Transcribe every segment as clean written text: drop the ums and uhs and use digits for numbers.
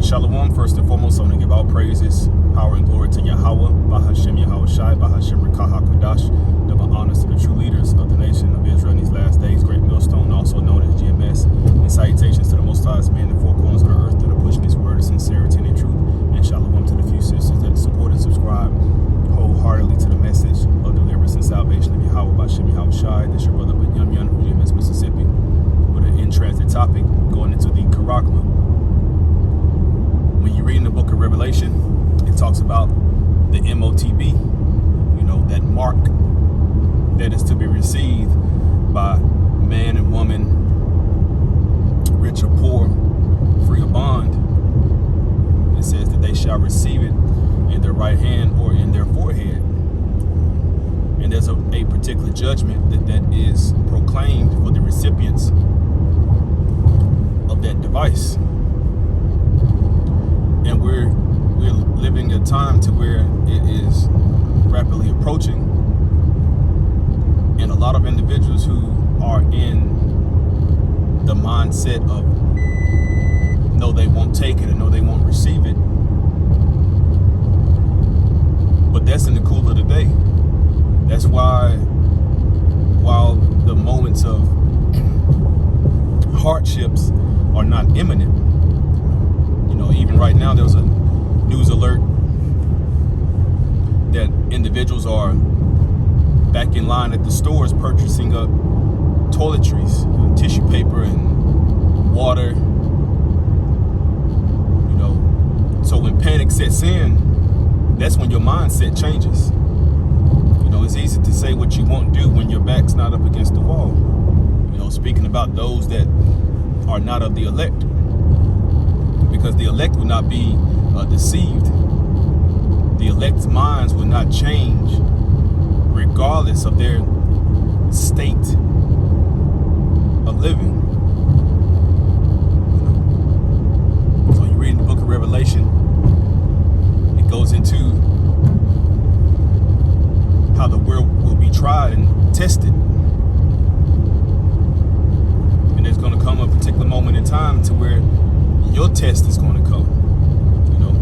Shalom, first and foremost, I want to give all praises, power, and glory to Yahweh, Bahashem Yahweh Shai, Bahashem Rikaha Kodash, double honors to the true leaders of the nation of Israel in these last days, Great Millstone, also known as GMS, and salutations to the Most High's men in four corners of the earth that are pushing His word of sincerity and truth, and Shalom to the few sisters that support and subscribe wholeheartedly to the message of deliverance and salvation of Yahweh, Bahashem Yahweh Shai. This your brother Yum Yum from GMS, Mississippi, with an in-transit topic going into the Charagma. When you read in the book of Revelation, it talks about the MOTB, that mark that is to be received by man and woman, rich or poor, free or bond. It says that they shall receive it in their right hand or in their forehead. And there's a particular judgment that is proclaimed for the recipients of that device. And we're living a time to where it is rapidly approaching, and a lot of individuals who are in the mindset of no, they won't take it, and no, they won't receive it. But that's in the cool of the day. That's why, while the moments of hardships are not imminent, even right now, there's a news alert that individuals are back in line at the stores purchasing up toiletries, tissue paper, and water. So when panic sets in, that's when your mindset changes. It's easy to say what you won't do when your back's not up against the wall. Speaking about those that are not of the elect. Because the elect will not be deceived. The elect's minds will not change regardless of their state of living. So you read in the book of Revelation, it goes into how the world will be tried and tested. And there's going to come a particular moment in time to where your test is going to come.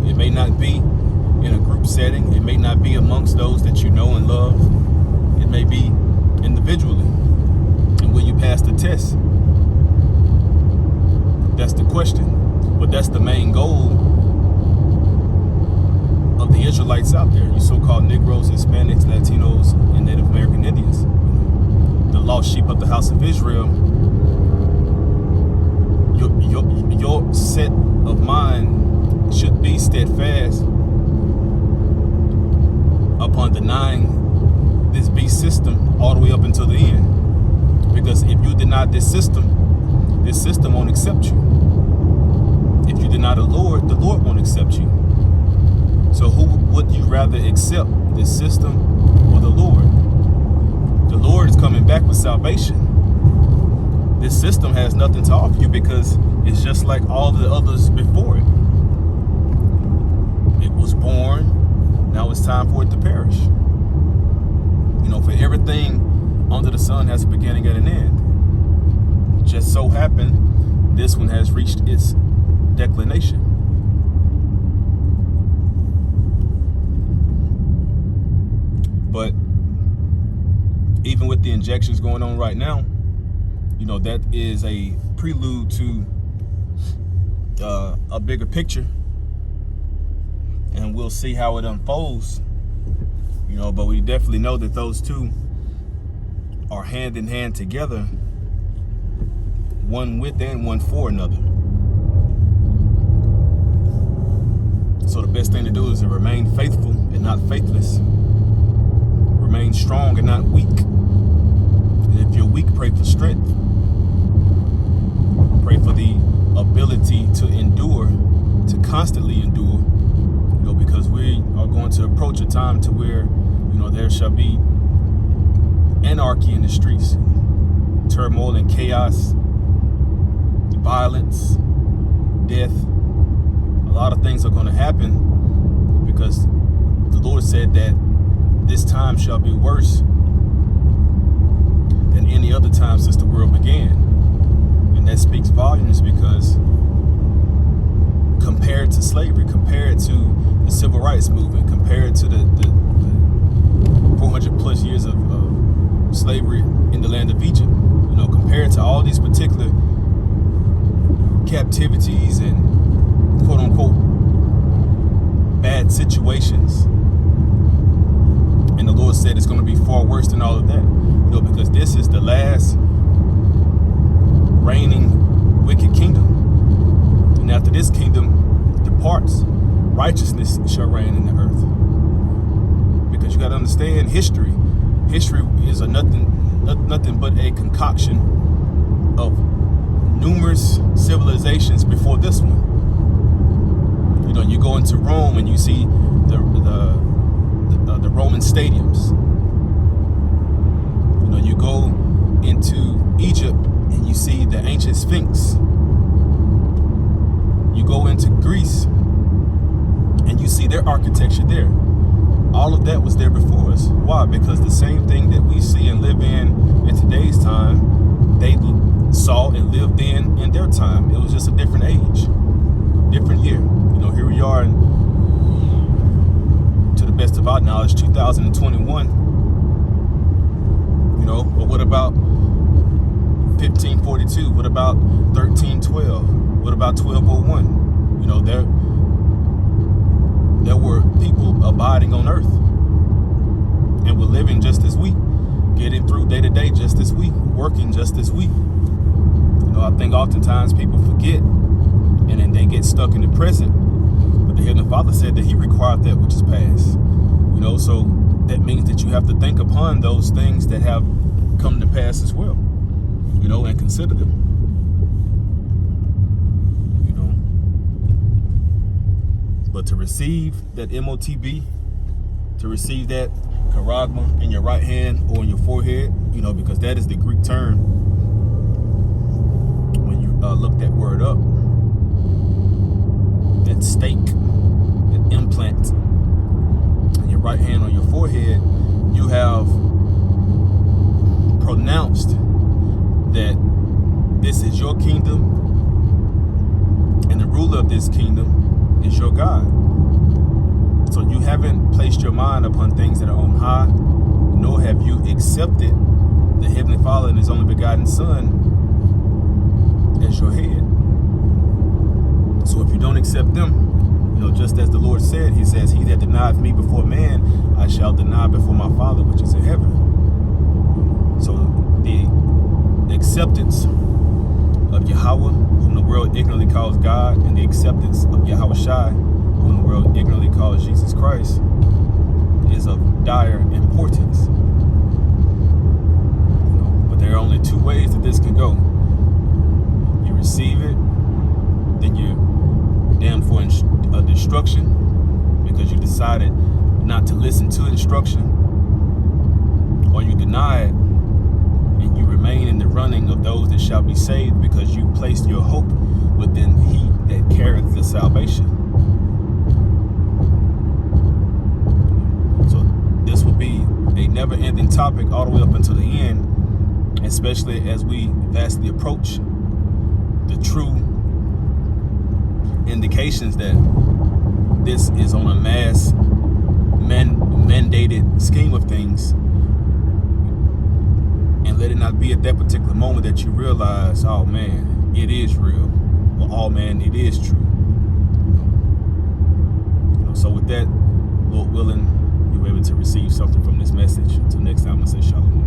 It may not be in a group setting. It may not be amongst those that you know and love. It may be individually. And will you pass the test? That's the question. But that's the main goal of the Israelites out there. You so-called Negroes, Hispanics, Latinos, and Native American Indians. The lost sheep of the house of Israel. Your set of mind should be steadfast upon denying this beast system all the way up until the end. Because if you deny this system won't accept you. If you deny the Lord won't accept you. So who would you rather accept, this system or the Lord? The Lord is coming back with salvation. This system has nothing to offer you because it's just like all the others before it. It was born, now it's time for it to perish. For everything under the sun has a beginning and an end. It just so happened, this one has reached its declination. But even with the injections going on right now, that is a prelude to a bigger picture, and we'll see how it unfolds. But we definitely know that those two are hand in hand together, one with and one for another. So the best thing to do is to remain faithful and not faithless. Remain strong and not weak. And if you're weak, pray for strength. Pray for the ability to endure, to constantly endure, because we are going to approach a time to where, there shall be anarchy in the streets, turmoil and chaos, violence, death. A lot of things are going to happen because the Lord said that this time shall be worse than any other time since the world began. And that speaks volumes because compared slavery, compare it to the civil rights movement, compare it to the 400 plus years of slavery in the land of Egypt. You know, compare it to all these particular captivities and quote unquote bad situations. And the Lord said it's going to be far worse than all of that. You know, because this is the last reigning wicked kingdom. And after this kingdom departs, righteousness shall reign in the earth. Because you got to understand history. History is nothing but a concoction of numerous civilizations before this one. You know, you go into Rome and you see the Roman stadiums. You know, you go into Egypt and you see the ancient Sphinx. You go into Greece and you see their architecture there. All of that was there before us. Why? Because the same thing that we see and live in today's time, they saw and lived in their time. It was just a different age, different year. You know, here we are, to the best of our knowledge, 2021. You know, but what about 1542? What about 1312? What about 1201? You know, there were people abiding on earth and were living just as we, getting through day to day just as we, working just as we. You know, I think oftentimes people forget and then they get stuck in the present. But the Heavenly Father said that He required that which is past. You know, so that means that you have to think upon those things that have come to pass as well. You know, and consider them. But to receive that MOTB, to receive that Charagma in your right hand or in your forehead, you know, because that is the Greek term when you look that word up, that stake, that implant in your right hand on your forehead, you have pronounced that this is your kingdom and the ruler of this kingdom is your God. So you haven't placed your mind upon things that are on high, nor have you accepted the Heavenly Father and His only begotten Son as your head. So if you don't accept them, you know, just as the Lord said, He says, "He that denieth me before man, I shall deny before my Father which is in heaven." So the acceptance of Yahweh, whom the world ignorantly calls God, and the acceptance of Yahweh Shai, whom the world ignorantly calls Jesus Christ, is of dire importance. You know, but there are only two ways that this can go. You receive it, then you're damned for destruction because you decided not to listen to instruction, or you deny it and you remain in the running of those that shall be saved because you placed your hope within He that careth the salvation. So this will be a never-ending topic all the way up until the end, especially as we vastly approach the true indications that this is on a mass mandated scheme of things. And let it not be at that particular moment that you realize, oh man, it is real. Or oh man, it is true. You know, so with that, Lord willing, you'll be able to receive something from this message. Until next time, I say shalom.